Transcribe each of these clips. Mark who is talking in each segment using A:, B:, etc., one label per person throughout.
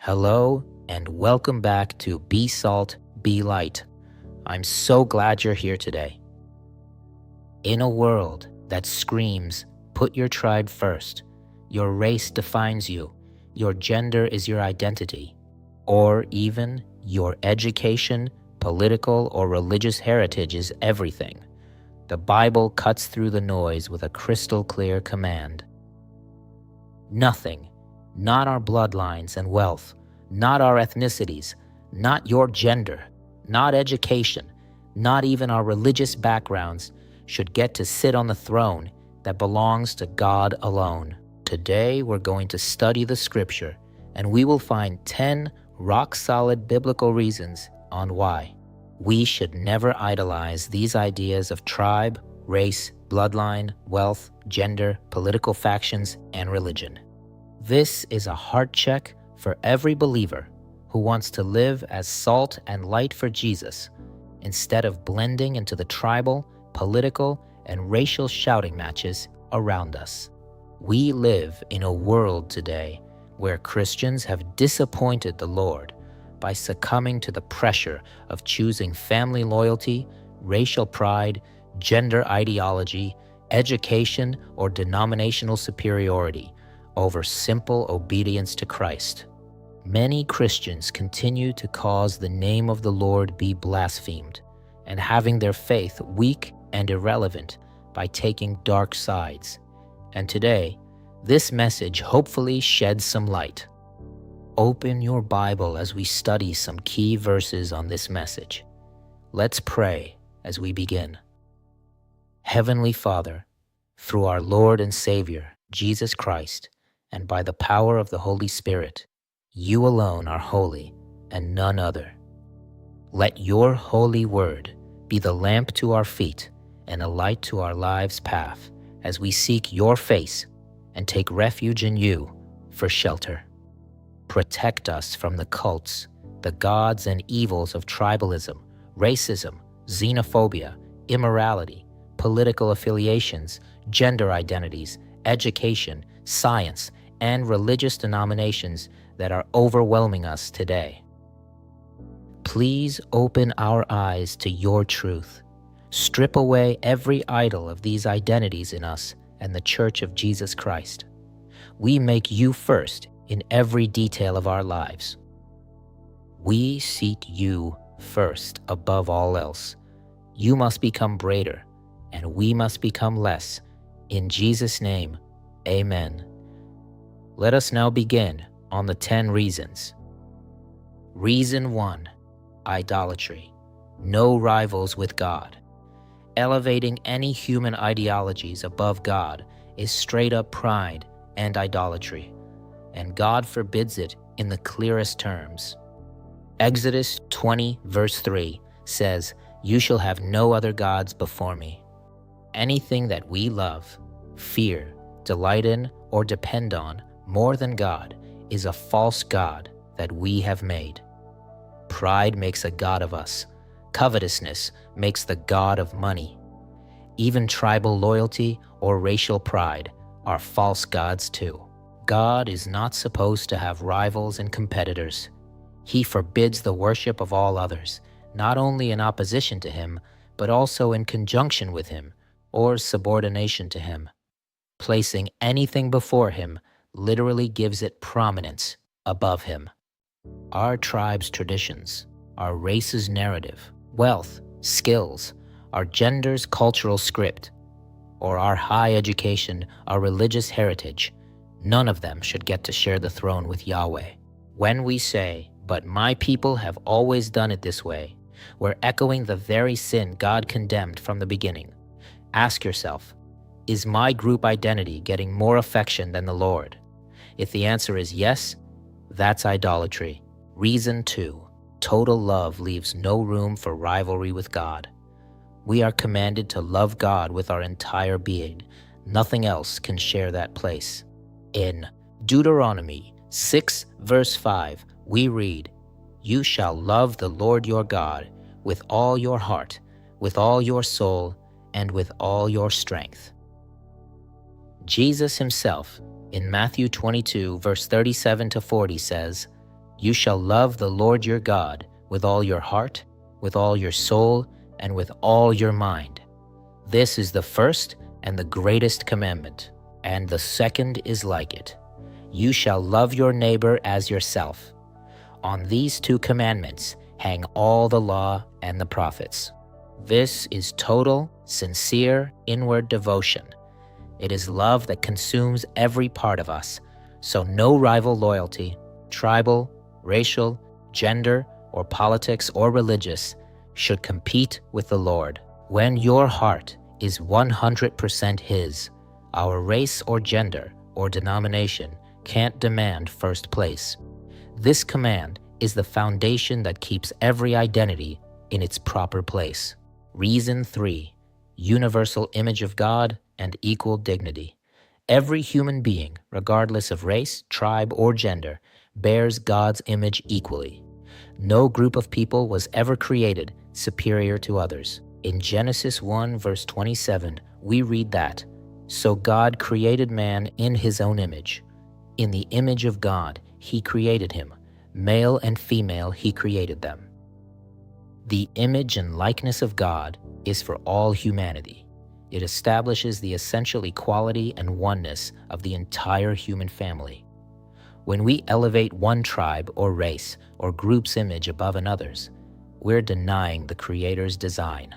A: Hello and welcome back to Be Salt, Be Light. I'm so glad you're here today. In a world that screams, put your tribe first, your race defines you, your gender is your identity, or even your education, political, or religious heritage is everything, the Bible cuts through the noise with a crystal clear command. Nothing, not our bloodlines and wealth, not our ethnicities, not your gender, not education, not even our religious backgrounds, should get to sit on the throne that belongs to God alone. Today, we're going to study the scripture, and we will find 10 rock-solid biblical reasons on why we should never idolize these ideas of tribe, race, bloodline, wealth, gender, political factions, and religion. This is a heart check for every believer who wants to live as salt and light for Jesus instead of blending into the tribal, political, and racial shouting matches around us. We live in a world today where Christians have disappointed the Lord by succumbing to the pressure of choosing family loyalty, racial pride, gender ideology, education, or denominational superiority over simple obedience to Christ. Many Christians continue to cause the name of the Lord be blasphemed and having their faith weak and irrelevant by taking dark sides. And today, this message hopefully sheds some light. Open your Bible as we study some key verses on this message. Let's pray as we begin. Heavenly Father, through our Lord and Savior, Jesus Christ, and by the power of the Holy Spirit, you alone are holy and none other. Let your holy word be the lamp to our feet and a light to our lives' path as we seek your face and take refuge in you for shelter. Protect us from the cults, the gods and evils of tribalism, racism, xenophobia, immorality, political affiliations, gender identities, education, science, and religious denominations that are overwhelming us today. Please open our eyes to your truth. Strip away every idol of these identities in us and the Church of Jesus Christ. We make you first in every detail of our lives. We seek you first above all else. You must become greater, and we must become less. In Jesus' name, amen. Let us now begin on the 10 reasons. Reason 1, idolatry. No rivals with God. Elevating any human ideologies above God is straight-up pride and idolatry, and God forbids it in the clearest terms. Exodus 20, verse 3 says, "You shall have no other gods before me." Anything that we love, fear, delight in, or depend on more than God is a false god that we have made. Pride makes a god of us. Covetousness makes the god of money. Even tribal loyalty or racial pride are false gods too. God is not supposed to have rivals and competitors. He forbids the worship of all others, not only in opposition to him, but also in conjunction with him or subordination to him. Placing anything before him literally gives it prominence above him. Our tribe's traditions, our race's narrative, wealth, skills, our gender's cultural script, or our high education, our religious heritage, none of them should get to share the throne with Yahweh. When we say, "But my people have always done it this way," we're echoing the very sin God condemned from the beginning. Ask yourself, is my group identity getting more affection than the Lord? If the answer is yes, that's idolatry. Reason 2, total love leaves no room for rivalry with God. We are commanded to love God with our entire being. Nothing else can share that place. In Deuteronomy 6, verse 5, we read, "You shall love the Lord your God with all your heart, with all your soul, and with all your strength." Jesus himself, in Matthew 22, verse 37 to 40 says, You shall love the Lord your God with all your heart, with all your soul, and with all your mind. This is the first and the greatest commandment, and the second is like it. You shall love your neighbor as yourself. On these two commandments hang all the law and the prophets. This is total, sincere, inward devotion. It is love that consumes every part of us, so no rival loyalty, tribal, racial, gender, or politics or religious, should compete with the Lord. When your heart is 100% His, our race or gender or denomination can't demand first place. This command is the foundation that keeps every identity in its proper place. Reason 3, universal image of God and equal dignity. Every human being, regardless of race, tribe, or gender, bears God's image equally. No group of people was ever created superior to others. In Genesis 1 verse 27, we read that, "So God created man in His own image. In the image of God, He created him. Male and female, He created them." The image and likeness of God is for all humanity. It establishes the essential equality and oneness of the entire human family. When we elevate one tribe or race or group's image above another's, we're denying the Creator's design.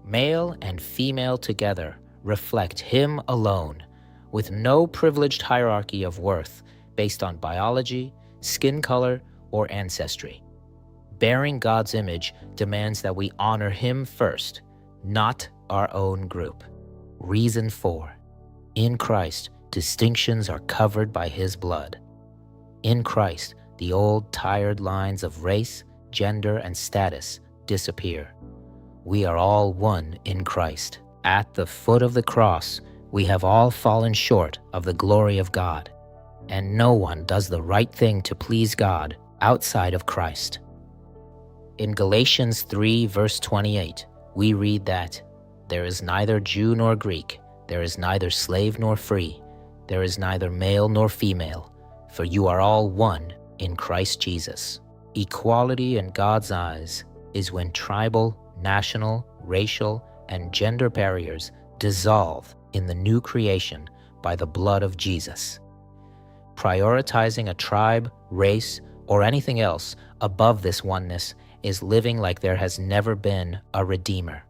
A: Male and female together reflect Him alone, with no privileged hierarchy of worth based on biology, skin color, or ancestry. Bearing God's image demands that we honor Him first, not our own group. Reason 4, in Christ, distinctions are covered by His blood. In Christ, the old tired lines of race, gender, and status disappear. We are all one in Christ. At the foot of the cross, we have all fallen short of the glory of God, and no one does the right thing to please God outside of Christ. In Galatians 3 verse 28, we read that, "There is neither Jew nor Greek, there is neither slave nor free, there is neither male nor female, for you are all one in Christ Jesus." Equality in God's eyes is when tribal, national, racial, and gender barriers dissolve in the new creation by the blood of Jesus. Prioritizing a tribe, race, or anything else above this oneness is living like there has never been a Redeemer.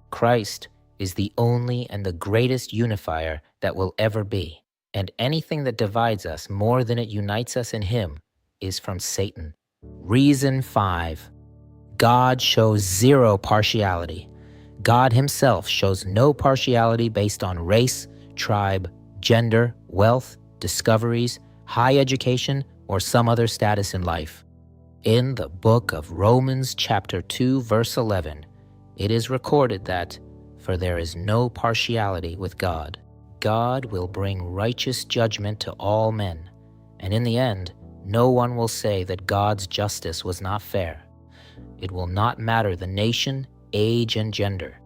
A: Christ is the only and the greatest unifier that will ever be, and anything that divides us more than it unites us in Him is from Satan. Reason 5, God shows zero partiality. God Himself shows no partiality based on race, tribe, gender, wealth, discoveries, high education, or some other status in life. In the book of Romans chapter 2 verse 11, it is recorded that, "For there is no partiality with God. God will bring righteous judgment to all men, and in the end, no one will say that God's justice was not fair. It will not matter the nation, age, and gender,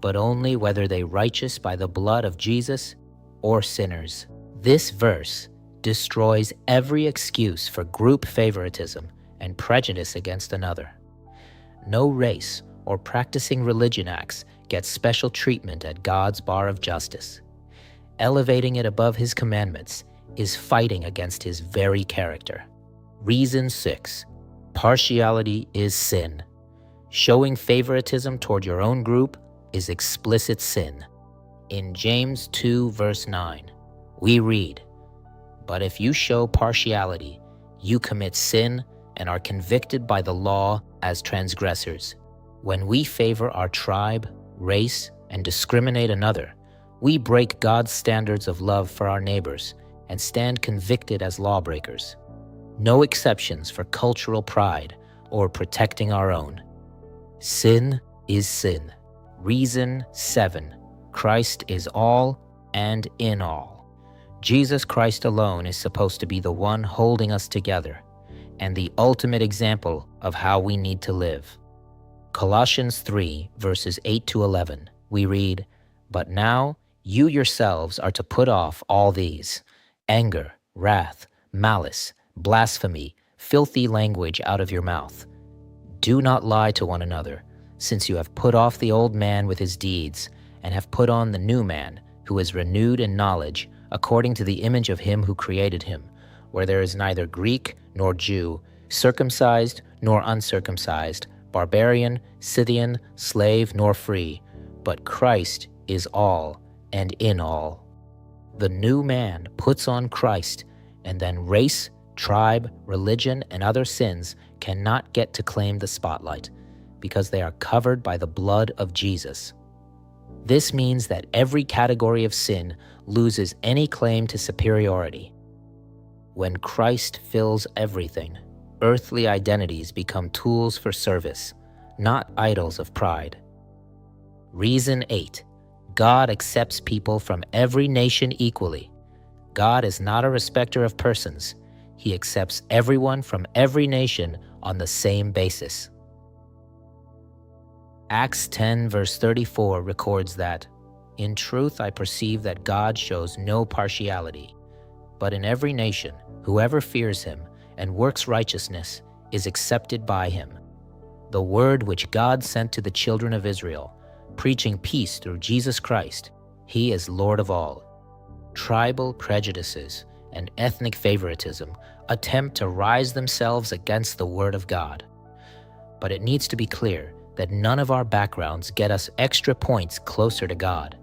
A: but only whether they righteous by the blood of Jesus or sinners." This verse destroys every excuse for group favoritism and prejudice against another. No race or practicing religion acts get special treatment at God's bar of justice. Elevating it above His commandments is fighting against His very character. Reason 6, partiality is sin. Showing favoritism toward your own group is explicit sin. In James 2 verse 9, we read, "But if you show partiality, you commit sin and are convicted by the law as transgressors." When we favor our tribe, race, and discriminate another, we break God's standards of love for our neighbors and stand convicted as lawbreakers. No exceptions for cultural pride or protecting our own. Sin is sin. Reason 7, Christ is all and in all. Jesus Christ alone is supposed to be the one holding us together and the ultimate example of how we need to live. Colossians 3 verses 8 to 11, we read, "But now you yourselves are to put off all these: anger, wrath, malice, blasphemy, filthy language out of your mouth. Do not lie to one another, since you have put off the old man with his deeds, and have put on the new man, who is renewed in knowledge, according to the image of him who created him, where there is neither Greek nor Jew, circumcised nor uncircumcised, barbarian, Scythian, slave nor free, but Christ is all and in all. The new man puts on Christ, and then race, tribe, religion, and other sins cannot get to claim the spotlight, because they are covered by the blood of Jesus. This means that every category of sin loses any claim to superiority. When Christ fills everything, earthly identities become tools for service, not idols of pride. Reason 8. God accepts people from every nation equally. God is not a respecter of persons. He accepts everyone from every nation on the same basis. Acts 10 verse 34 records that, "In truth I perceive that God shows no partiality, but in every nation whoever fears him and works righteousness is accepted by him." The word which God sent to the children of Israel, preaching peace through Jesus Christ, he is Lord of all. Tribal prejudices and ethnic favoritism attempt to rise themselves against the word of God. But it needs to be clear that none of our backgrounds get us extra points closer to God.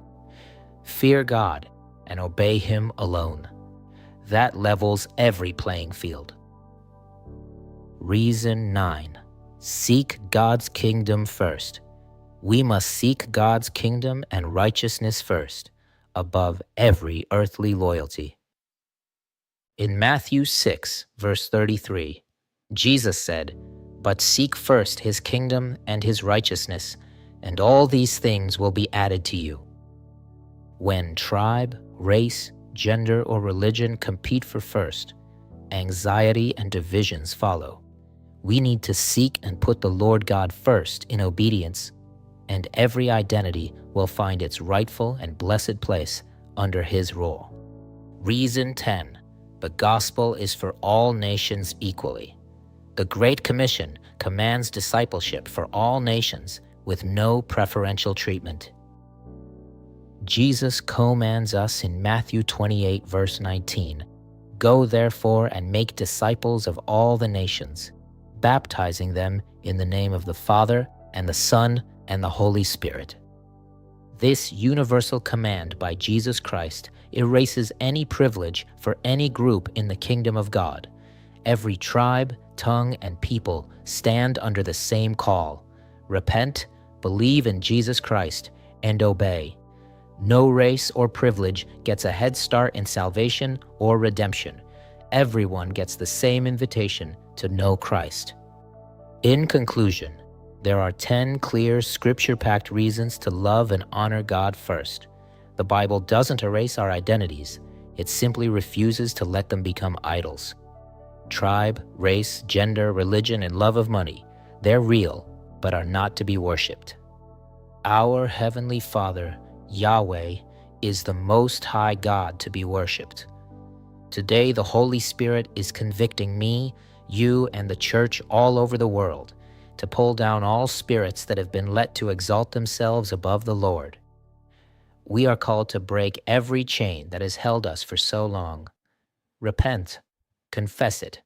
A: Fear God and obey him alone. That levels every playing field. Reason 9. Seek God's kingdom first. We must seek God's kingdom and righteousness first, above every earthly loyalty. In Matthew 6, verse 33, Jesus said, "But seek first his kingdom and his righteousness, and all these things will be added to you." When tribe, race, gender, or religion compete for first, anxiety and divisions follow. We need to seek and put the Lord God first in obedience, and every identity will find its rightful and blessed place under his rule. Reason 10. The gospel is for all nations equally. The Great Commission commands discipleship for all nations with no preferential treatment. Jesus commands us in Matthew 28, verse 19, "Go therefore and make disciples of all the nations, baptizing them in the name of the Father and the Son and the Holy Spirit." This universal command by Jesus Christ erases any privilege for any group in the kingdom of God. Every tribe, tongue, and people stand under the same call: repent, believe in Jesus Christ, and obey. No race or privilege gets a head start in salvation or redemption. Everyone gets the same invitation to know Christ. In conclusion, there are 10 clear scripture-packed reasons to love and honor God first. The Bible doesn't erase our identities. It simply refuses to let them become idols. Tribe, race, gender, religion, and love of money, they're real, but are not to be worshipped. Our Heavenly Father, Yahweh, is the Most High God to be worshipped. Today, the Holy Spirit is convicting me, you, and the church all over the world to pull down all spirits that have been let to exalt themselves above the Lord. We are called to break every chain that has held us for so long. Repent, confess it,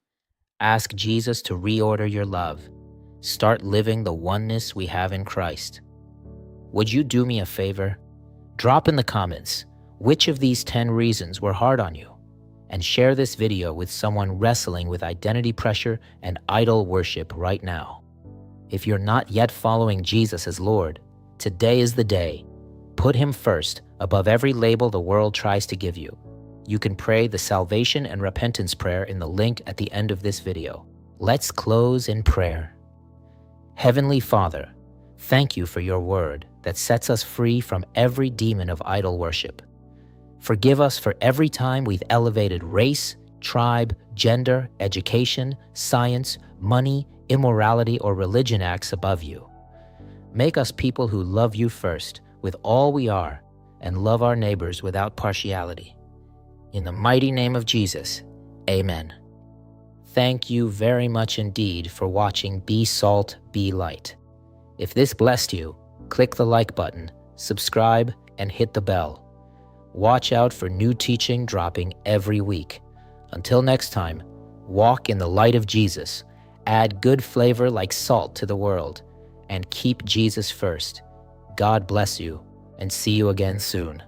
A: ask Jesus to reorder your love. Start living the oneness we have in Christ. Would you do me a favor? Drop in the comments which of these 10 reasons were hard on you, and share this video with someone wrestling with identity pressure and idol worship right now. If you're not yet following Jesus as Lord, today is the day. Put him first above every label the world tries to give you. You can pray the salvation and repentance prayer in the link at the end of this video. Let's close in prayer. Heavenly Father, thank you for your word that sets us free from every demon of idol worship. Forgive us for every time we've elevated race, tribe, gender, education, science, money, immorality, or religion acts above you. Make us people who love you first with all we are and love our neighbors without partiality. In the mighty name of Jesus, amen. Thank you very much indeed for watching Be Salt, Be Light. If this blessed you, click the like button, subscribe, and hit the bell. Watch out for new teaching dropping every week. Until next time, walk in the light of Jesus, add good flavor like salt to the world, and keep Jesus first. God bless you, and see you again soon.